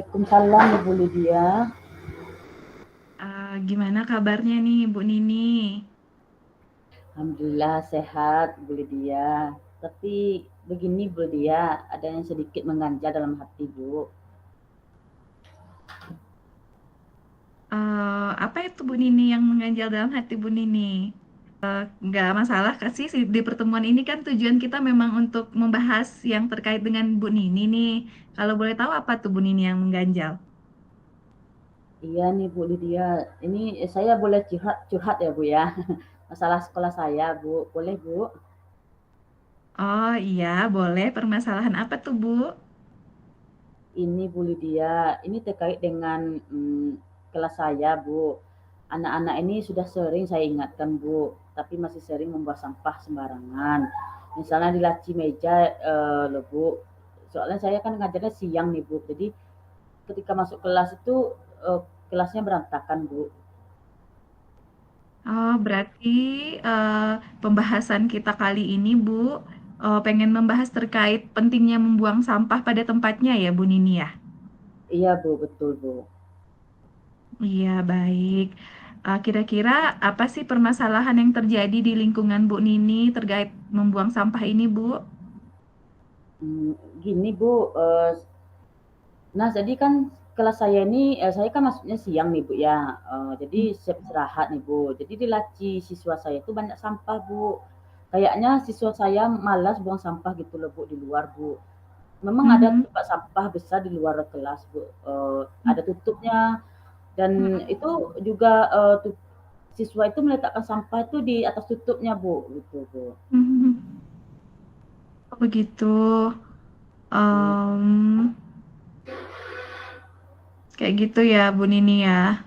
Waalaikumsalam Ibu Lydia. Gimana kabarnya nih Bu Nini? Alhamdulillah sehat Bu Lydia. Tapi begini Bu Lydia, ada yang sedikit mengganjal dalam hati Bu. Apa itu Bu Nini yang mengganjal dalam hati Bu Nini? Nggak masalah kasih di pertemuan ini kan tujuan kita memang untuk membahas yang terkait dengan Bu Nini nih. Kalau boleh tahu apa tuh Bu Nini yang mengganjal? Iya nih Bu Lydia, ini saya boleh curhat, curhat ya Bu ya. Masalah sekolah saya Bu, boleh Bu? Oh iya, boleh. Permasalahan apa tuh Bu? Ini Bu Lydia, ini terkait dengan kelas saya Bu. Anak-anak ini sudah sering saya ingatkan Bu, tapi masih sering membuang sampah sembarangan. Misalnya di laci meja loh Bu. Soalnya saya kan ngajarnya siang nih Bu, jadi ketika masuk kelas itu kelasnya berantakan Bu. Oh, berarti eh, pembahasan kita kali ini Bu pengen membahas terkait pentingnya membuang sampah pada tempatnya ya Bu Nini ya? Iya Bu, betul Bu. Iya, baik. Kira-kira apa sih permasalahan yang terjadi di lingkungan Bu Nini terkait membuang sampah ini, Bu? Gini Bu, nah jadi kan kelas saya ini, saya kan masuknya siang nih Bu ya, jadi siap istirahat nih Bu. Jadi di laci siswa saya itu banyak sampah Bu. Kayaknya siswa saya malas buang sampah gitu loh Bu di luar Bu. Memang ada Mhm. tempat sampah besar di luar kelas Bu, ada tutupnya dan itu juga siswa itu meletakkan sampah itu di atas tutupnya Bu, gitu Bu. Mhm. Oh, begitu. Iya, Em, Kayak gitu ya, Bu Nini ya.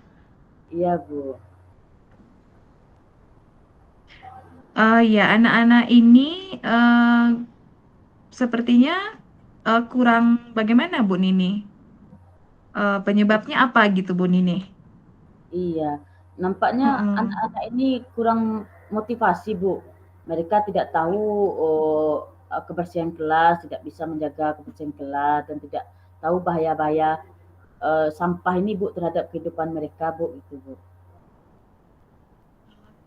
iya Bu. Ya, anak-anak ini sepertinya kurang bagaimana, Bu Nini? Penyebabnya apa gitu, Bu Nini? Iya, nampaknya Mm-mm. anak-anak ini kurang motivasi, Bu. Mereka tidak tahu kebersihan kelas, tidak bisa menjaga kebersihan kelas, dan tidak tahu bahaya-bahaya sampah ini, Bu, terhadap kehidupan mereka, Bu, itu, Bu.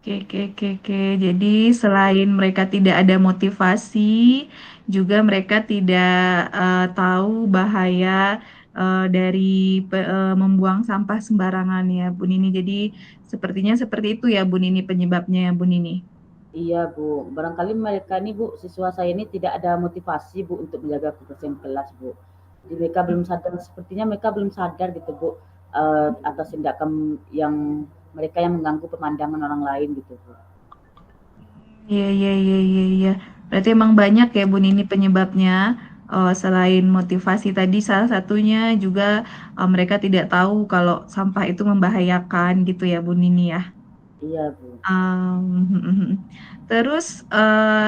Oke, oke, oke, oke. Jadi selain mereka tidak ada motivasi, juga mereka tidak tahu bahaya dari membuang sampah sembarangan ya, Bu Nini. Jadi sepertinya seperti itu ya, Bu Nini, penyebabnya ya, Bu Nini. Iya, Bu. Barangkali mereka ini, Bu, siswa saya ini tidak ada motivasi, Bu, untuk menjaga kebersihan kelas, Bu. Jadi mereka belum sadar, sepertinya mereka belum sadar gitu, Bu, atas tindakan yang mereka yang mengganggu pemandangan orang lain gitu, Bu. Iya, iya, iya, iya, iya. Berarti emang banyak ya, Bu Nini, penyebabnya. Selain motivasi tadi, salah satunya juga mereka tidak tahu kalau sampah itu membahayakan gitu ya, Bu Nini ya. Iya, Bu. Terus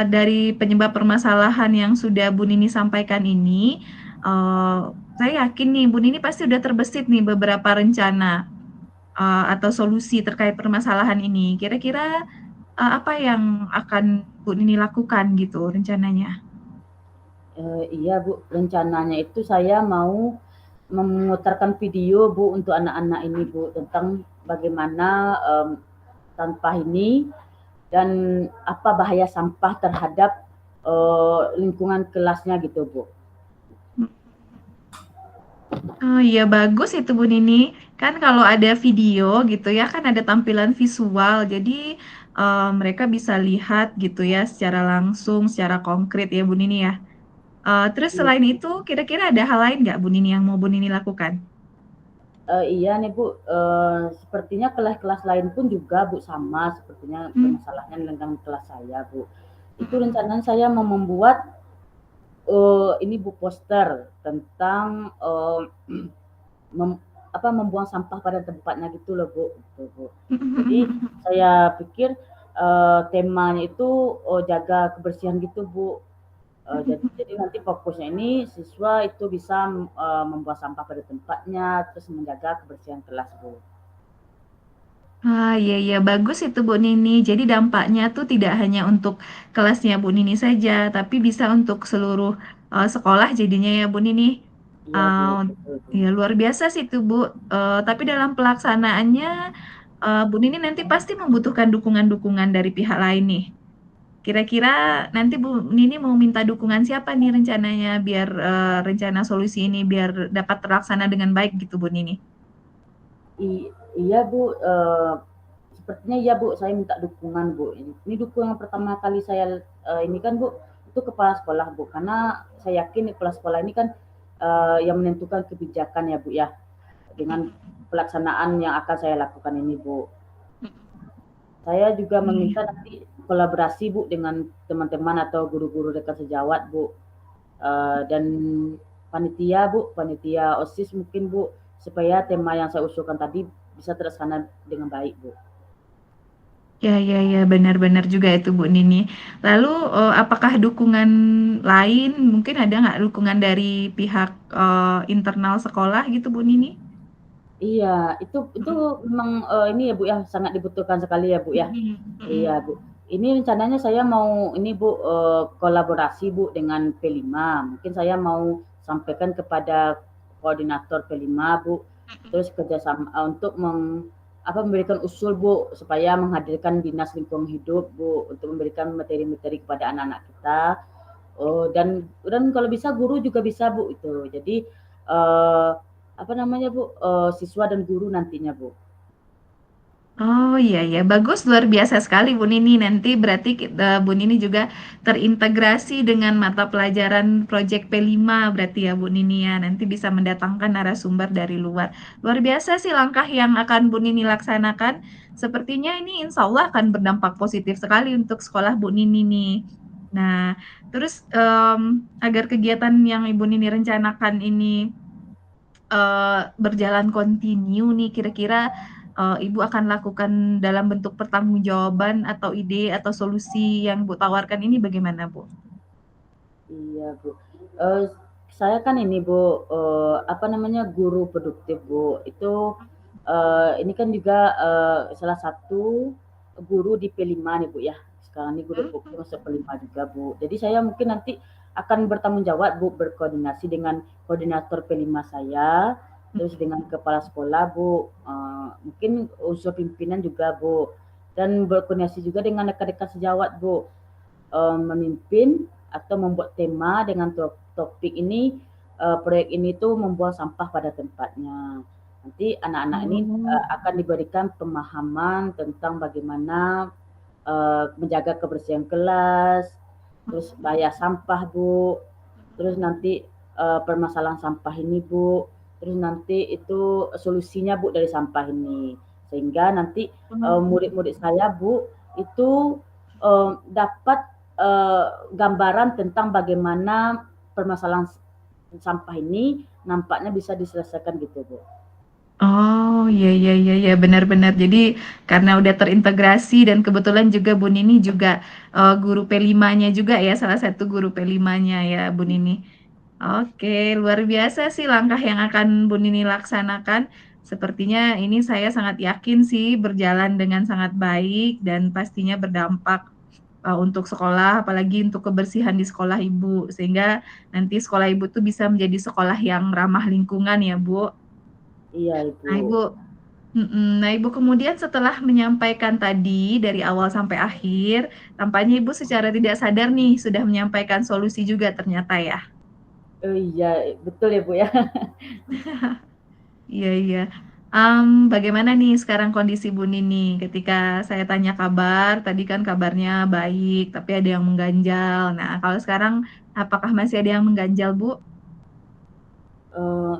dari penyebab permasalahan yang sudah Bu Nini sampaikan ini, eh, saya yakin nih Bu Nini pasti udah terbesit nih beberapa rencana atau solusi terkait permasalahan ini. Kira-kira apa yang akan Bu Nini lakukan gitu rencananya? Iya Bu, rencananya itu saya mau memutarkan video Bu untuk anak-anak ini Bu tentang bagaimana sampah ini dan apa bahaya sampah terhadap lingkungan kelasnya gitu Bu. Oh iya bagus itu Bu Nini. Kan kalau ada video gitu ya kan ada tampilan visual. Jadi mereka bisa lihat gitu ya secara langsung, secara konkret ya Bu Nini ya. Terus Iya, selain itu kira-kira ada hal lain nggak Bu Nini yang mau Bu Nini lakukan? iya nih Bu, sepertinya kelas-kelas lain pun juga Bu sama sepertinya Hmm. permasalahannya dengan kelas saya Bu. Itu rencananya saya mau membuat ini Bu poster tentang mem, membuang sampah pada tempatnya gitu loh Bu. Gitu, Bu. Jadi saya pikir temanya itu jaga kebersihan gitu Bu. Jadi nanti fokusnya ini siswa itu bisa membuang sampah pada tempatnya, terus menjaga kebersihan kelas Bu. Iya iya bagus itu Bu Nini. Jadi dampaknya tuh tidak hanya untuk kelasnya Bu Nini saja, tapi bisa untuk seluruh sekolah jadinya ya Bu Nini. Iya Bu, betul Bu. Ya luar biasa sih itu Bu, tapi dalam pelaksanaannya, Bu Nini nanti pasti membutuhkan dukungan-dukungan dari pihak lain nih. Kira-kira nanti Bu Nini mau minta dukungan siapa nih rencananya biar, rencana solusi ini biar dapat terlaksana dengan baik gitu Bu Nini? Iya Bu, sepertinya iya Bu, saya minta dukungan Bu. Ini dukungan pertama kali saya ini kan Bu, itu kepala sekolah Bu, karena saya yakin kepala sekolah ini kan yang menentukan kebijakan ya Bu ya, dengan pelaksanaan yang akan saya lakukan ini Bu. Saya juga Iya. meminta nanti kolaborasi Bu dengan teman-teman atau guru-guru dekat sejawat Bu. Dan panitia Bu, panitia OSIS mungkin Bu, supaya tema yang saya usulkan tadi bisa terlaksana dengan baik Bu. Ya ya ya, benar-benar juga itu Bu Nini. Lalu, apakah dukungan lain mungkin ada nggak dukungan dari pihak, internal sekolah gitu Bu Nini? Iya, itu Mhm. memang ini ya Bu ya, sangat dibutuhkan sekali ya Bu ya. Mhm Iya mhm. Bu. Ini rencananya saya mau ini Bu kolaborasi Bu dengan P5. Mungkin saya mau sampaikan kepada koordinator P5 Bu, terus kerjasama untuk memberikan usul Bu supaya menghadirkan dinas lingkungan hidup Bu untuk memberikan materi-materi kepada anak-anak kita. Oh, dan kalau bisa guru juga bisa Bu itu. Jadi apa namanya Bu, siswa dan guru nantinya Bu. Oh, iya iya, bagus, luar biasa sekali Bu Nini. Nanti berarti Bu Nini juga terintegrasi dengan mata pelajaran Project P5 berarti ya Bu Nini ya. Nanti bisa mendatangkan narasumber dari luar. Luar biasa sih langkah yang akan Bu Nini laksanakan. Sepertinya ini insya Allah akan berdampak positif sekali untuk sekolah Bu Nini nih. Nah, terus agar kegiatan yang Ibu Nini rencanakan ini berjalan kontinu nih, kira-kira, Ibu akan lakukan dalam bentuk pertanggungjawaban atau ide atau solusi yang Ibu tawarkan ini bagaimana, Bu? Iya Bu. Eh, saya kan ini Bu, apa namanya guru produktif Bu. Itu ini kan juga salah satu guru di P5 nih Bu ya. Sekarang ini guru Mhm, produktif masuk P5 juga Bu. Jadi saya mungkin nanti akan bertanggung jawab Bu, berkoordinasi dengan koordinator P5 saya, terus mhm. dengan kepala sekolah Bu, mungkin unsur pimpinan juga Bu, dan berkoordinasi juga dengan dekat-dekat sejawat Bu, memimpin atau membuat tema dengan topik ini, proyek ini tuh membuang sampah pada tempatnya. Nanti anak-anak ini Oh. akan diberikan pemahaman tentang bagaimana menjaga kebersihan kelas, terus bayar sampah Bu, terus nanti permasalahan sampah ini Bu, terus nanti itu solusinya Bu dari sampah ini, sehingga nanti murid-murid saya Bu itu dapat gambaran tentang bagaimana permasalahan sampah ini nampaknya bisa diselesaikan gitu Bu. Oh, iya iya iya iya, benar benar. Jadi karena udah terintegrasi dan kebetulan juga Bu Nini juga, guru P5-nya juga ya, salah satu guru P5-nya ya Bu Nini. Oke, luar biasa sih langkah yang akan Bu Nini laksanakan. Sepertinya ini saya sangat yakin sih berjalan dengan sangat baik dan pastinya berdampak, untuk sekolah, apalagi untuk kebersihan di sekolah Ibu, sehingga nanti sekolah Ibu tuh bisa menjadi sekolah yang ramah lingkungan ya, Bu. Iya Nah, Ibu. Ibu nah, Ibu kemudian setelah menyampaikan tadi dari awal sampai akhir, tampaknya Ibu secara tidak sadar nih sudah menyampaikan solusi juga ternyata ya? Oh iya, betul ya Bu ya. Iya iya. Bagaimana nih sekarang kondisi Bu Nini? Ketika saya tanya kabar, tadi kan kabarnya baik, tapi ada yang mengganjal. Nah, kalau sekarang apakah masih ada yang mengganjal, Bu? Eee,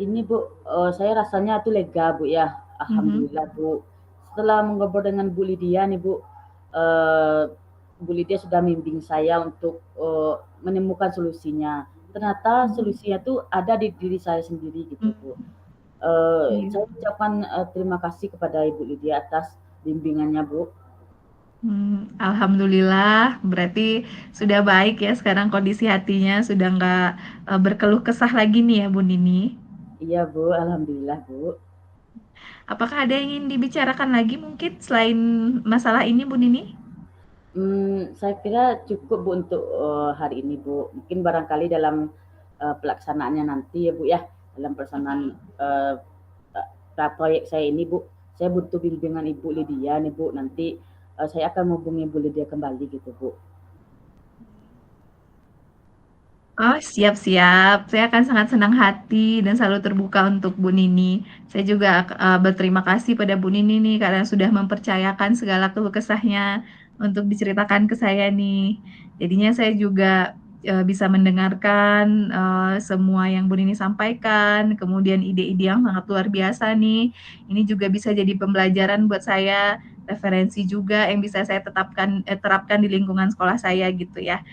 ini Bu, saya rasanya tuh lega Bu ya, Mhm. alhamdulillah Bu. Setelah mengobrol dengan Bu Lydia nih Bu, eee, Bu Lydia sudah membimbing saya untuk menemukan solusinya. Ternyata Mhm. solusinya tuh ada di diri saya sendiri gitu Bu. Mmm, iya. Saya ucapkan terima kasih kepada Ibu Lydia atas bimbingannya Bu. Alhamdulillah berarti sudah baik ya sekarang kondisi hatinya, sudah nggak, berkeluh kesah lagi nih ya Bu Nini. Iya Bu, alhamdulillah Bu. Apakah ada yang ingin dibicarakan lagi mungkin selain masalah ini Bu Nini? Saya kira cukup Bu untuk hari ini Bu. Mungkin barangkali dalam pelaksanaannya nanti ya Bu ya, dalam pelaksanaan proyek saya ini Bu. Saya butuh bimbingan Ibu Lydia nih Bu, nanti saya akan menghubungi Ibu Lydia kembali gitu Bu. Oh, siap-siap. Saya akan sangat senang hati dan selalu terbuka untuk Bu Nini. Saya juga berterima kasih pada Bu Nini nih karena sudah mempercayakan segala keluh kesahnya untuk diceritakan ke saya nih. Jadinya saya juga bisa mendengarkan semua yang Bu Nini sampaikan, kemudian ide-ide yang sangat luar biasa nih. Ini juga bisa jadi pembelajaran buat saya, referensi juga yang bisa saya terapkan di lingkungan sekolah saya gitu ya.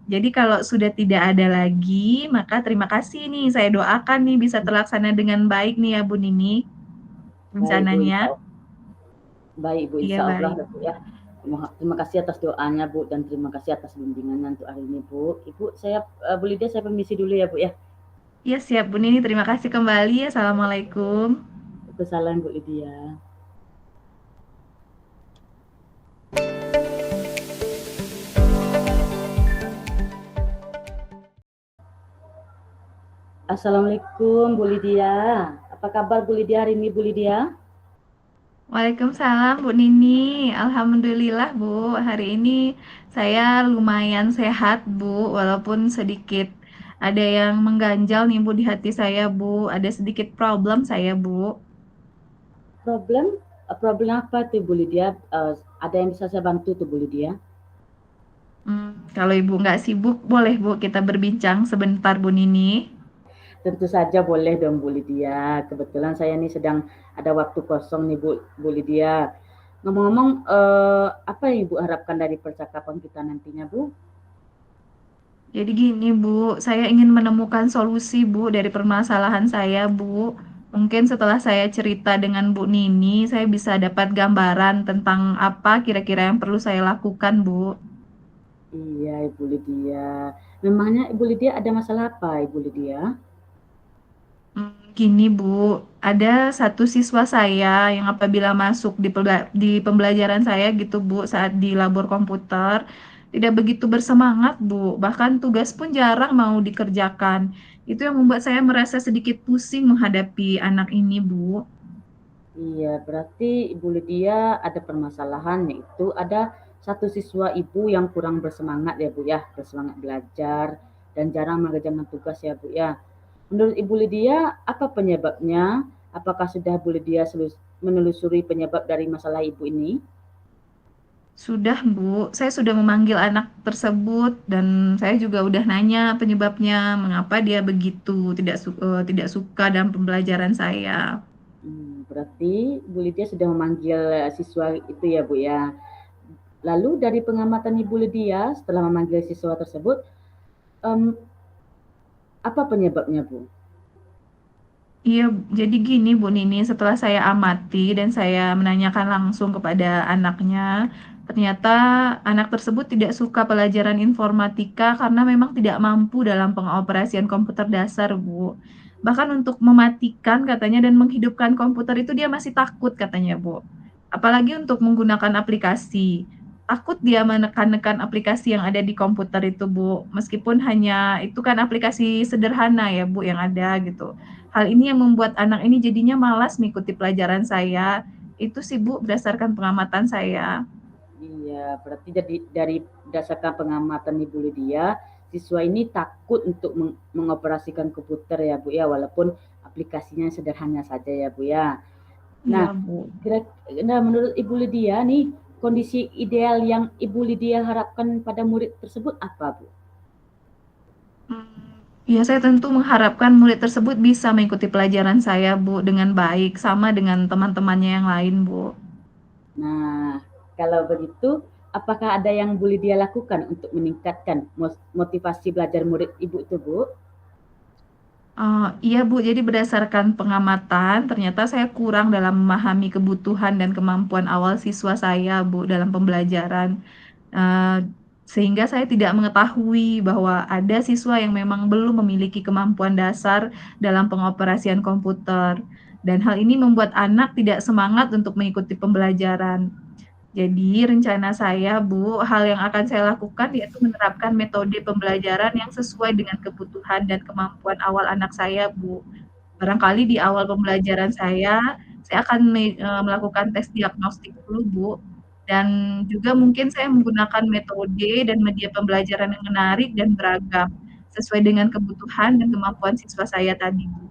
Jadi kalau sudah tidak ada lagi, maka terima kasih nih, saya doakan nih bisa terlaksana dengan baik nih ya Bu Nini, Baik Bu, insya rencananya. Allah. Baik Bu, Iya insya Allah baik. Bu ya. Terima kasih atas doanya Bu dan terima kasih atas bimbingannya untuk hari ini Bu. Ibu saya Bu Lydia saya permisi dulu ya Bu ya. Iya siap Bu Nini, terima kasih kembali. Assalamualaikum. Salam Bu Lydia. Assalamualaikum Bu Lydia. Apa kabar Bu Lydia hari ini Bu Lydia? Waalaikumsalam Bu Nini. Alhamdulillah Bu, hari ini saya lumayan sehat Bu, walaupun sedikit ada yang mengganjal nih Bu di hati saya Bu, ada sedikit problem saya Bu. Problem? Problem apa tuh Bu Lydia? Ada yang bisa saya bantu tuh Bu Lydia? Kalau Ibu nggak sibuk, boleh Bu kita berbincang sebentar Bu Nini. Tentu saja boleh dong Bu Lydia. Kebetulan saya nih sedang ada waktu kosong nih Bu Lydia. Ngomong-ngomong, apa yang Ibu harapkan dari percakapan kita nantinya Bu? Jadi gini Bu, saya ingin menemukan solusi Bu dari permasalahan saya Bu. Mungkin setelah saya cerita dengan Bu Nini, saya bisa dapat gambaran tentang apa kira-kira yang perlu saya lakukan Bu. Iya Ibu Lydia. Memangnya Ibu Lydia ada masalah apa Ibu Lydia? Gini Bu, ada satu siswa saya yang apabila masuk di pembelajaran saya gitu Bu, saat di labor komputer, tidak begitu bersemangat Bu, bahkan tugas pun jarang mau dikerjakan. Itu yang membuat saya merasa sedikit pusing menghadapi anak ini Bu. Iya, berarti Ibu Lydia ada permasalahan yaitu ada satu siswa Ibu yang kurang bersemangat ya Bu ya, bersemangat belajar dan jarang mengerjakan tugas ya Bu ya. Menurut Ibu Lydia, apa penyebabnya? Apakah sudah Bu Lydia menelusuri penyebab dari masalah Ibu ini? Sudah Bu, saya sudah memanggil anak tersebut dan saya juga udah nanya penyebabnya, mengapa dia begitu tidak suka dalam pembelajaran saya. Berarti Bu Lydia sudah memanggil siswa itu ya Bu ya. Lalu dari pengamatan Ibu Lydia setelah memanggil siswa tersebut, em, apa penyebabnya Bu? Iya, jadi gini Bu Nini, setelah saya amati dan saya menanyakan langsung kepada anaknya, ternyata anak tersebut tidak suka pelajaran informatika karena memang tidak mampu dalam pengoperasian komputer dasar, Bu. Bahkan untuk mematikan katanya dan menghidupkan komputer itu dia masih takut katanya, Bu. Apalagi untuk menggunakan aplikasi. Takut dia menekan-nekan aplikasi yang ada di komputer itu, Bu. Meskipun hanya itu kan aplikasi sederhana ya, Bu, yang ada gitu. Hal ini yang membuat anak ini jadinya malas mengikuti pelajaran saya. Itu sih Bu, berdasarkan pengamatan saya. Iya, berarti jadi dari berdasarkan pengamatan Ibu Lydia, siswa ini takut untuk mengoperasikan komputer ya Bu ya, walaupun aplikasinya sederhana saja ya Bu ya. Iya Nah, Bu. nah menurut Ibu Lydia nih, kondisi ideal yang Ibu Lydia harapkan pada murid tersebut apa Bu? Ya, saya tentu mengharapkan murid tersebut bisa mengikuti pelajaran saya Bu dengan baik, sama dengan teman-temannya yang lain Bu. Nah, kalau begitu, apakah ada yang Bu Lydia lakukan untuk meningkatkan motivasi belajar murid Ibu itu Bu? Iya Bu, jadi berdasarkan pengamatan, ternyata saya kurang dalam memahami kebutuhan dan kemampuan awal siswa saya Bu dalam pembelajaran. Eee, Sehingga saya tidak mengetahui bahwa ada siswa yang memang belum memiliki kemampuan dasar dalam pengoperasian komputer, dan hal ini membuat anak tidak semangat untuk mengikuti pembelajaran. Jadi rencana saya, Bu, hal yang akan saya lakukan yaitu menerapkan metode pembelajaran yang sesuai dengan kebutuhan dan kemampuan awal anak saya, Bu. Barangkali di awal pembelajaran saya akan melakukan tes diagnostik dulu, Bu, dan juga mungkin saya menggunakan metode dan media pembelajaran yang menarik dan beragam, sesuai dengan kebutuhan dan kemampuan siswa saya tadi, Bu.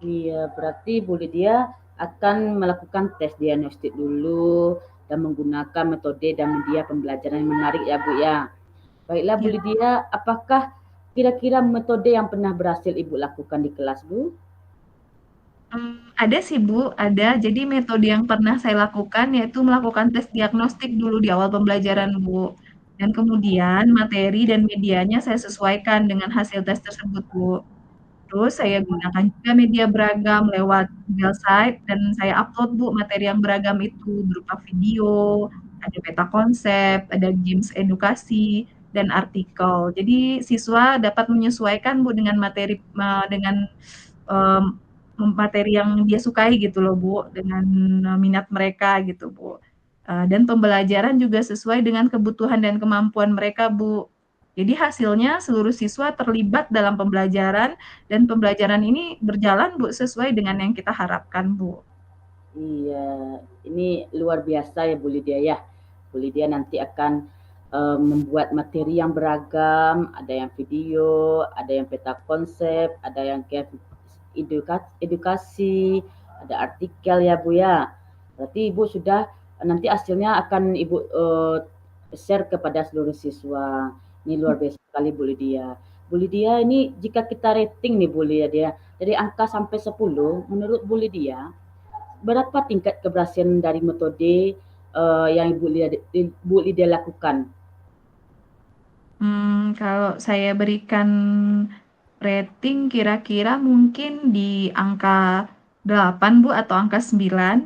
Iya, berarti Bu Lydia akan melakukan tes diagnostik dulu dan menggunakan metode dan media pembelajaran yang menarik ya Bu ya. Baiklah Bu Ya. Lydia, apakah kira-kira metode yang pernah berhasil Ibu lakukan di kelas Bu? Ada sih, Bu, ada. Jadi metode yang pernah saya lakukan yaitu melakukan tes diagnostik dulu di awal pembelajaran, Bu. Dan kemudian materi dan medianya saya sesuaikan dengan hasil tes tersebut, Bu. Terus saya gunakan juga media beragam lewat Google Site dan saya upload, Bu, materi yang beragam itu berupa video, ada peta konsep, ada games edukasi, dan artikel. Jadi siswa dapat menyesuaikan, Bu, dengan mmm, materi yang dia sukai gitu loh, Bu, dengan, minat mereka gitu, Bu. Dan pembelajaran juga sesuai dengan kebutuhan dan kemampuan mereka, Bu. Jadi hasilnya seluruh siswa terlibat dalam pembelajaran dan pembelajaran ini berjalan, Bu, sesuai dengan yang kita harapkan, Bu. Iya, ini luar biasa ya Bu Lydia ya. Bu Lydia nanti akan membuat materi yang beragam, ada yang video, ada yang peta konsep, ada yang edukasi, ada artikel ya Bu ya. Berarti Ibu sudah nanti hasilnya akan Ibu share kepada seluruh siswa. Ini luar biasa sekali Bu Lydia. Bu Lydia, ini jika kita rating nih Bu Lydia, dari angka sampai 10, menurut Bu Lydia, berapa tingkat keberhasilan dari metode yang Ibu Lydia lakukan? Kalau saya berikan rating kira-kira mungkin di angka 8, Bu, atau angka 9.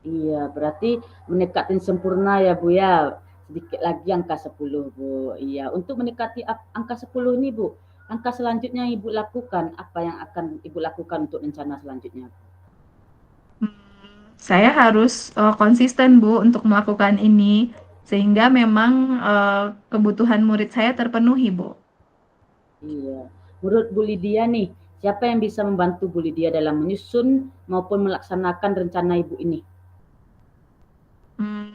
Iya, berarti mendekati sempurna ya Bu ya. Sedikit lagi angka 10 Bu. Iya, untuk mendekati angka 10 ini Bu, langkah selanjutnya Ibu lakukan, apa yang akan Ibu lakukan untuk rencana selanjutnya? Saya harus, konsisten, Bu, untuk melakukan ini, sehingga memang, kebutuhan murid saya terpenuhi, Bu. Iya. Menurut Bu Lydia nih, siapa yang bisa membantu Bu Lydia dalam menyusun maupun melaksanakan rencana Ibu ini? Mmm,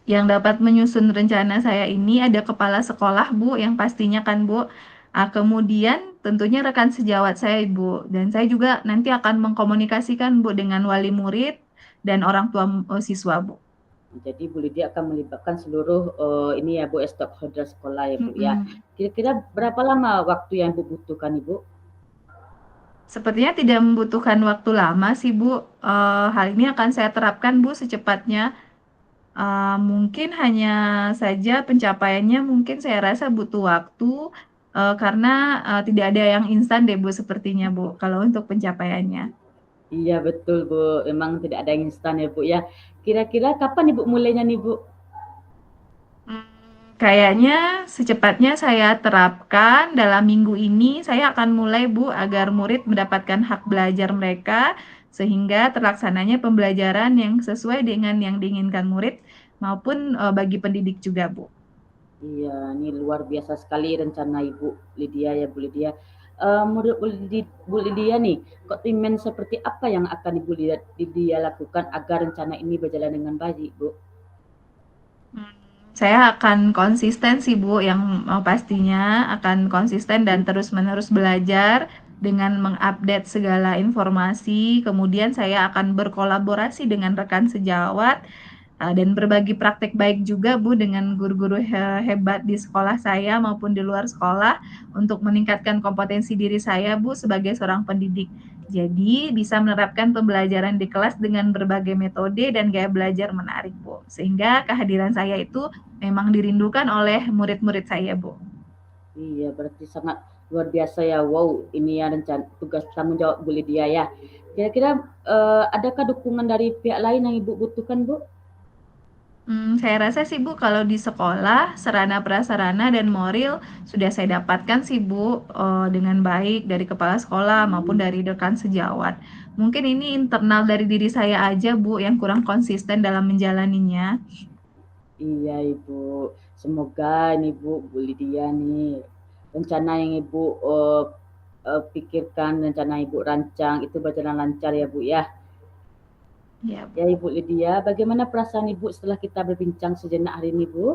yang dapat menyusun rencana saya ini ada kepala sekolah, Bu, yang pastinya kan, Bu, kemudian tentunya rekan sejawat saya, Bu, dan saya juga nanti akan mengkomunikasikan, Bu, dengan wali murid dan orang tua, siswa, Bu. Jadi Bu Lydia akan melibatkan seluruh ini ya Bu, stakeholder sekolah ya Bu ya. Mhm. Kira-kira berapa lama waktu yang Ibu butuhkan Ibu? Sepertinya tidak membutuhkan waktu lama sih, Bu, hal ini akan saya terapkan, Bu, secepatnya. Mungkin hanya saja pencapaiannya mungkin saya rasa butuh waktu, karena, tidak ada yang instan deh, Bu, sepertinya, Bu, kalau untuk pencapaiannya. Iya betul Bu, memang tidak ada yang instan ya Bu ya. Kira-kira kapan Ibu mulainya nih Bu? Kayaknya secepatnya saya terapkan dalam minggu ini, saya akan mulai, Bu, agar murid mendapatkan hak belajar mereka, sehingga terlaksananya pembelajaran yang sesuai dengan yang diinginkan murid maupun, bagi pendidik juga, Bu. Iya, ini luar biasa sekali rencana Ibu Lydia ya Bu Lydia. Menurut Bu Lydia nih, komitmen seperti apa yang akan Ibu Lydia lakukan agar rencana ini berjalan dengan baik Bu? Saya akan konsisten sih, Bu, yang pastinya akan konsisten dan terus-menerus belajar dengan mengupdate segala informasi. Kemudian saya akan berkolaborasi dengan rekan sejawat, dan berbagi praktek baik juga, Bu, dengan guru-guru hebat di sekolah saya maupun di luar sekolah untuk meningkatkan kompetensi diri saya, Bu, sebagai seorang pendidik. Jadi bisa menerapkan pembelajaran di kelas dengan berbagai metode dan gaya belajar menarik, Bu. Sehingga kehadiran saya itu memang dirindukan oleh murid-murid saya, Bu. Iya, berarti sangat luar biasa ya. Wow, ini ya rencana tugas tanggung jawab Bu Lydia ya. Kira-kira adakah dukungan dari pihak lain yang Ibu butuhkan Bu? Saya rasa sih Bu, kalau di sekolah, sarana prasarana dan moral sudah saya dapatkan sih Bu, dengan baik dari kepala sekolah maupun dari rekan sejawat. Mungkin ini internal dari diri saya aja Bu, yang kurang konsisten dalam menjalaninya. Iya Ibu, semoga nih Bu Lydia nih, rencana yang Ibu pikirkan, rencana Ibu rancang itu berjalan lancar ya Bu ya. Ya, Ya Ibu Lydia, bagaimana perasaan Ibu setelah kita berbincang sejenak hari ini Bu?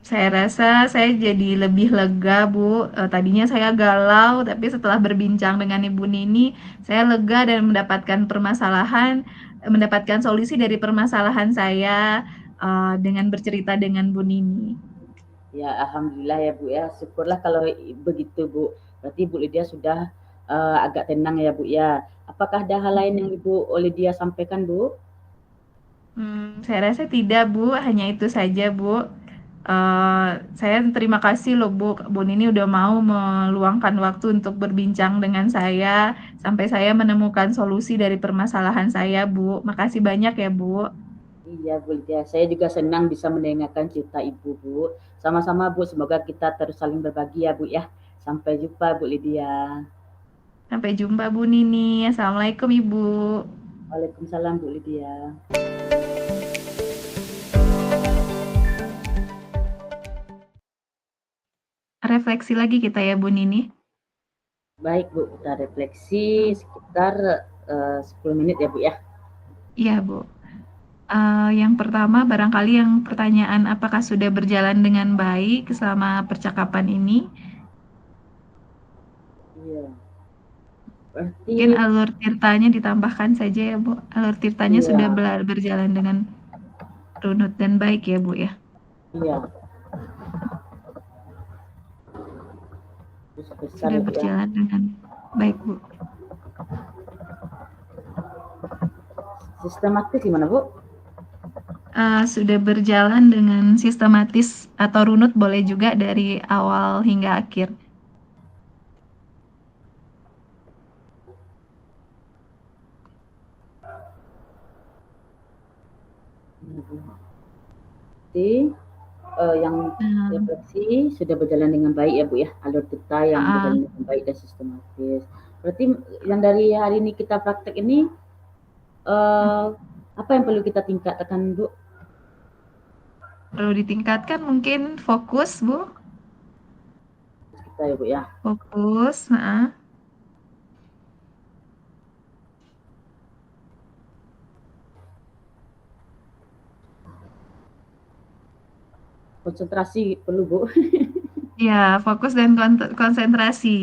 saya rasa saya jadi lebih lega, Bu. Tadinya saya galau, tapi setelah berbincang dengan Ibu Nini, saya lega dan mendapatkan solusi dari permasalahan saya dengan bercerita dengan Bu Nini. Ya alhamdulillah ya Bu ya, syukurlah kalau begitu Bu. Berarti Bu Lydia sudah agak tenang ya Bu ya. Apakah ada hal lain yang Ibu Lydia sampaikan Bu? Saya rasa tidak, Bu. Hanya itu saja, Bu. Saya terima kasih loh Bu Nini udah mau meluangkan waktu untuk berbincang dengan saya sampai saya menemukan solusi dari permasalahan saya, Bu. Makasih banyak ya, Bu. Iya Bu Lydia, saya juga senang bisa mendengarkan cerita Ibu Bu. Sama-sama Bu, semoga kita terus saling berbagi ya Bu ya. Sampai jumpa Bu Lydia. Sampai jumpa Bu Nini. Assalamualaikum Ibu. Waalaikumsalam Bu Lydia. Refleksi lagi kita ya Bu Nini. Baik Bu, kita refleksi sekitar 10 menit ya Bu ya. Iya Bu. Yang pertama barangkali yang pertanyaan apakah sudah berjalan dengan baik selama percakapan ini? Iya, Mungkin berarti alur tirtanya ditambahkan saja ya Bu. Alur tirtanya sudah iya, berjalan dengan runut dan baik ya Bu ya. iya, besar Sudah ya Bu ya. berjalan dengan baik Bu. Sistematis gimana Bu? Sudah berjalan dengan sistematis atau runut boleh juga dari awal hingga akhir. Jadi yang Eee, refleksi sudah berjalan dengan baik ya Bu ya. Alur kita yang heeh, berjalan dengan baik dan sistematis. Berarti yang dari hari ini kita praktek ini eh, apa yang perlu kita tingkatkan Bu? perlu ditingkatkan mungkin fokus Bu, Kita ya Bu ya. fokus, heeh. Konsentrasi perlu Bu. Iya, fokus dan konsentrasi.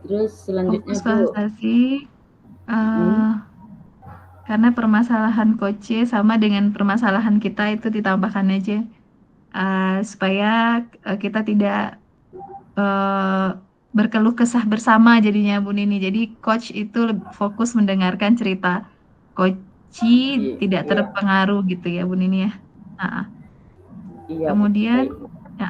Terus selanjutnya Fokus Bu, konsentrasi, hmm, eee, karena permasalahan Coach sama dengan permasalahan kita itu ditambahkan aja, supaya, kita tidak Eee, berkeluh kesah bersama jadinya Bu Nini. Jadi coach itu fokus mendengarkan cerita Koci, tidak iya, terpengaruh gitu ya Bu Nini ya? Heeh. iya Bu, Kemudian baik. ya,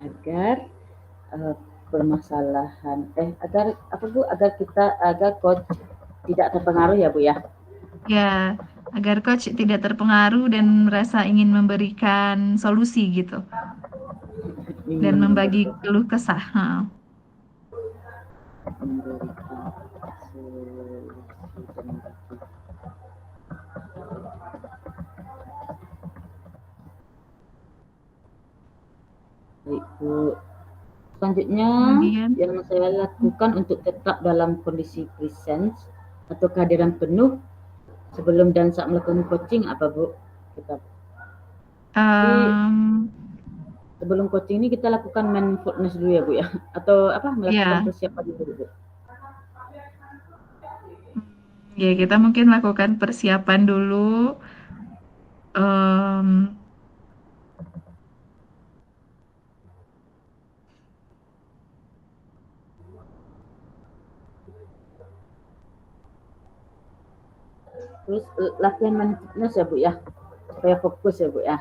Agar permasalahan agar apa Bu? Agar coach tidak terpengaruh ya Bu ya. ya agar coach tidak terpengaruh dan merasa ingin memberikan solusi gitu dan Ingin membagi memberikan keluh kesah, heeh. solusi dan baik Bu. Selanjutnya Kemudian yang saya lakukan untuk tetap dalam kondisi presence atau kehadiran penuh sebelum dan saat melakukan coaching apa Bu? Kita Jadi mmm, sebelum coaching ini kita lakukan mindfulness dulu ya Bu ya? Atau apa melakukan ya, persiapan dulu Bu? ya kita mungkin lakukan persiapan dulu, mmm Terus latihan mindfulness ya Bu ya, supaya fokus ya Bu ya.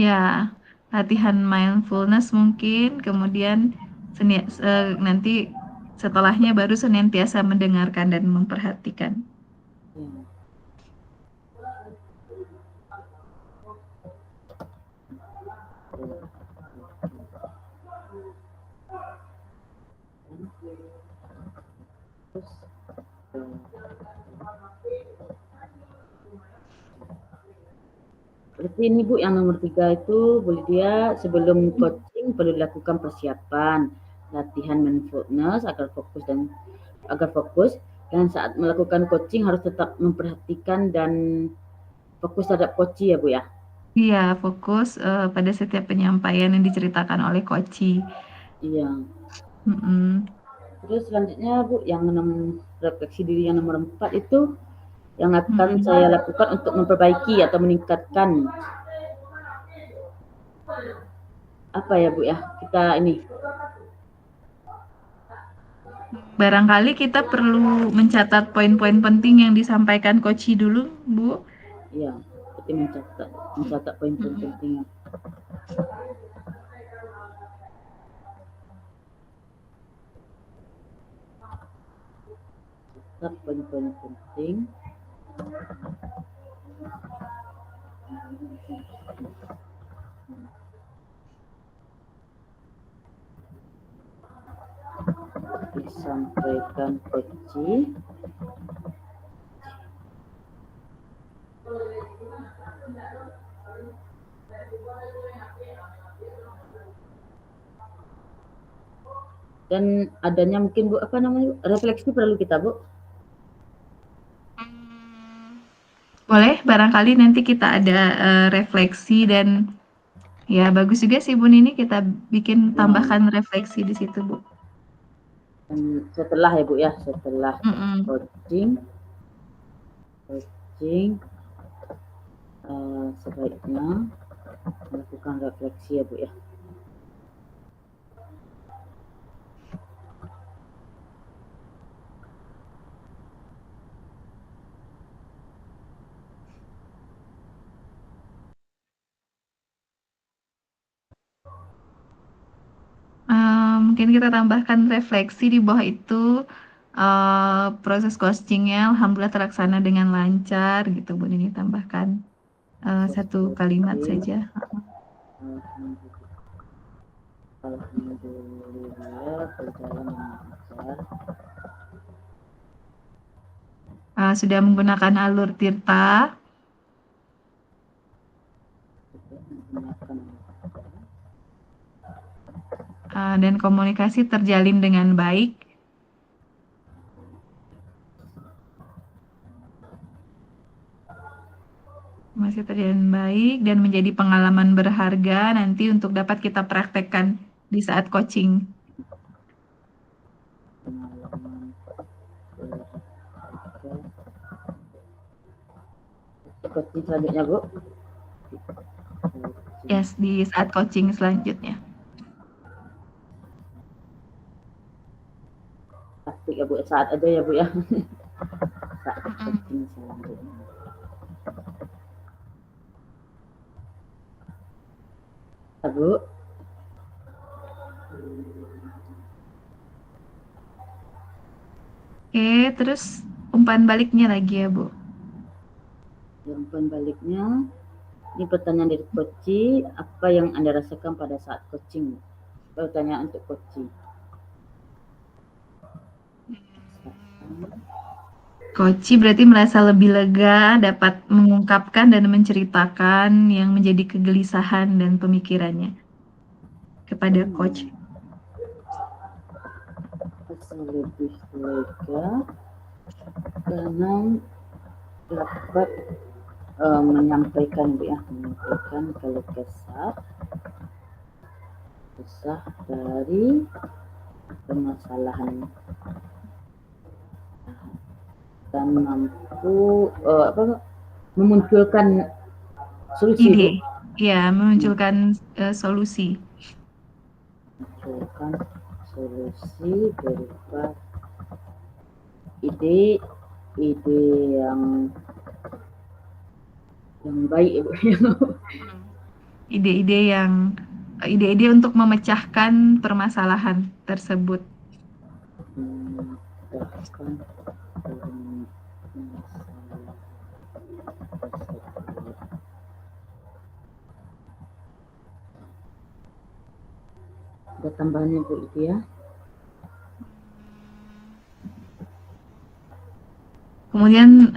Ya, latihan mindfulness mungkin, kemudian nanti setelahnya baru senantiasa mendengarkan dan memperhatikan. Ya. Terus berarti ini Bu yang nomor 3 itu Bu Lydia, sebelum coaching perlu dilakukan persiapan, latihan mindfulness agar fokus dan saat melakukan coaching harus tetap memperhatikan dan fokus terhadap coaching ya Bu ya. Iya, fokus pada setiap penyampaian yang diceritakan oleh Koci. Iya. Terus selanjutnya Bu, yang refleksi diri yang nomor 4 itu yang akan saya lakukan untuk memperbaiki atau meningkatkan apa ya Bu ya, kita ini. Barangkali kita perlu mencatat poin-poin penting yang disampaikan Koci dulu, Bu. Iya, seperti mencatat poin-poin penting. Catat poin-poin penting. Disampaikan Koci. Dan adanya mungkin Bu, apa namanya, refleksi perlu kita Bu. Boleh, barangkali nanti kita ada refleksi dan ya bagus juga sih Bu Nini kita bikin tambahkan refleksi di situ Bu. Dan setelah ya Bu ya, setelah coaching sebaiknya melakukan refleksi ya Bu ya. Mungkin kita tambahkan refleksi di bawah itu, proses coaching-nya alhamdulillah terlaksana dengan lancar gitu Bu Nini tambahkan, satu kalimat saja. Alhamdulillah berjalan dengan lancar. Sudah menggunakan alur tirta. Dan komunikasi terjalin dengan baik. Masih terjalin baik dan menjadi pengalaman berharga nanti untuk dapat kita praktekkan di saat coaching. Coaching selanjutnya Bu. Yes, di saat coaching selanjutnya. Pasti ya Bu, saat aja ya Bu ya. Saat coaching selanjutnya. Ya Bu. Oke, terus umpan baliknya lagi ya Bu. Umpan baliknya, ini pertanyaan dari Koci, apa yang Anda rasakan pada saat coaching? Pertanyaan untuk Koci. Koci berarti merasa lebih lega, dapat mengungkapkan dan menceritakan yang menjadi kegelisahan dan pemikirannya kepada coach. Lebih lega karena dapat menyampaikan kalau kesah dari permasalahan dan mampu memunculkan solusi. Ide, ya memunculkan solusi. Munculkan solusi berupa ide ide yang baik Ibu. Ide-ide untuk memecahkan permasalahan tersebut. Memecahkan permasalahan tersebut. Ada tambahannya Bu Lydia? Kemudian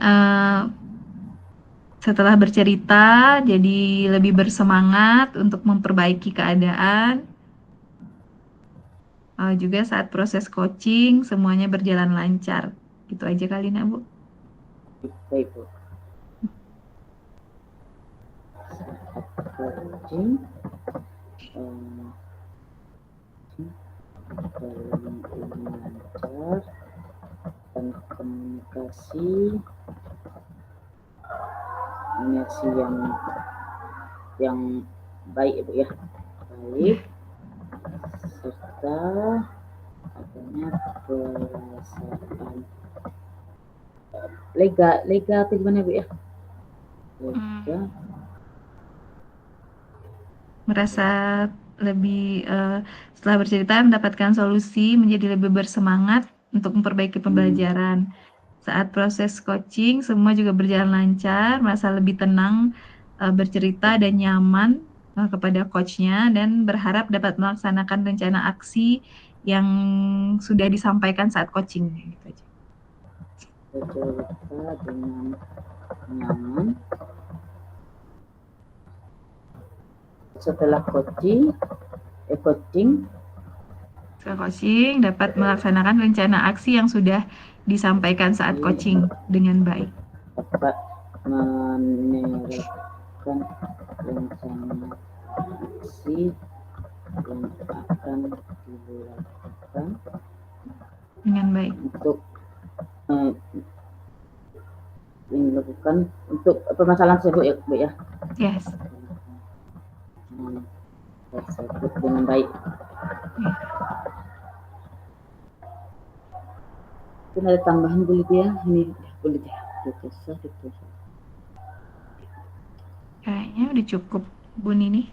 setelah bercerita, jadi lebih bersemangat untuk memperbaiki keadaan. Juga saat proses coaching, semuanya berjalan lancar. Gitu aja kali, Nak, Bu. Baik, Bu. Saat coaching, berjalan lancar, dan komunikasi yang baik Ibu ya, baik, serta adanya perasaan lega atau gimana Bu ya? Lega. Merasa lebih setelah bercerita mendapatkan solusi, menjadi lebih bersemangat untuk memperbaiki pembelajaran. Saat proses coaching, semua juga berjalan lancar, merasa lebih tenang bercerita dan nyaman kepada coachnya, dan berharap dapat melaksanakan rencana aksi yang sudah disampaikan saat coaching. Gitu aja. Bercerita dengan nyaman. Setelah coaching dapat melaksanakan rencana aksi yang sudah disampaikan saat coaching dengan baik. Dapat menerapkan rencana aksi yang akan dilakukan dengan baik untuk permasalahan tersebut ya Bu ya. Yes. Tersebut dengan baik. Mungkin ada tambahan Bu Lydia? Ini Bu Lydia. Kayaknya udah cukup Bu Nini.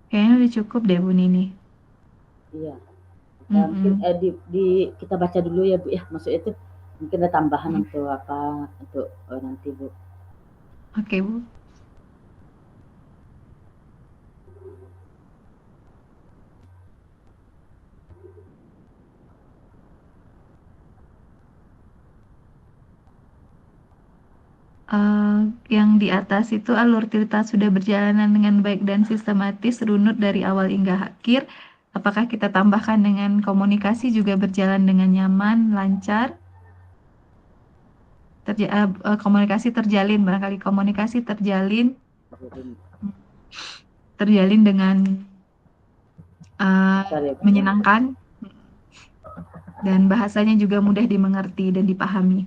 Kayaknya udah cukup deh Bu Nini. Iya. Mungkin kita baca dulu ya Bu ya. Maksudnya itu mungkin ada tambahan untuk apa untuk nanti Bu. Oke Bu. Yang di atas itu alur cerita sudah berjalan dengan baik dan sistematis, runut dari awal hingga akhir. Apakah kita tambahkan dengan komunikasi juga berjalan dengan nyaman, lancar? Komunikasi terjalin, barangkali komunikasi terjalin dengan menyenangkan, dan bahasanya juga mudah dimengerti dan dipahami.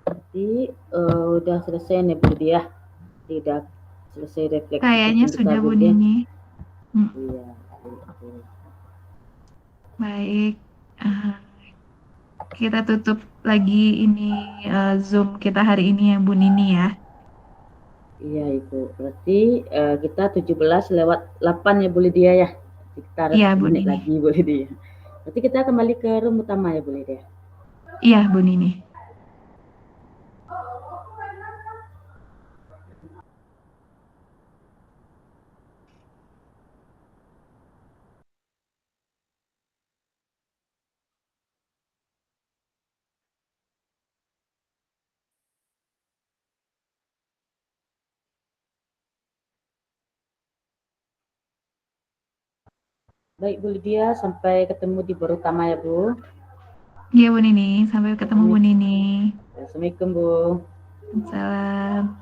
Berarti udah selesai nih Bu Lydia. Tidak selesai refleksi. Kayaknya sudah Bu Nini. Iya. Baik. Kita tutup lagi ini Zoom kita hari ini ya Bu Nini ya. Iya Ibu. Berarti kita 17:08 ya Bu Lydia ya. Sekitar menit lagi Bu Lydia. Berarti kita kembali ke room utama ya Bu Lydia. Iya Bu Nini. Baik Bu Lydia, sampai ketemu di Barutama ya Bu. Iya Bu Nini, sampai ketemu Bu Nini. Assalamualaikum Bu. Salam.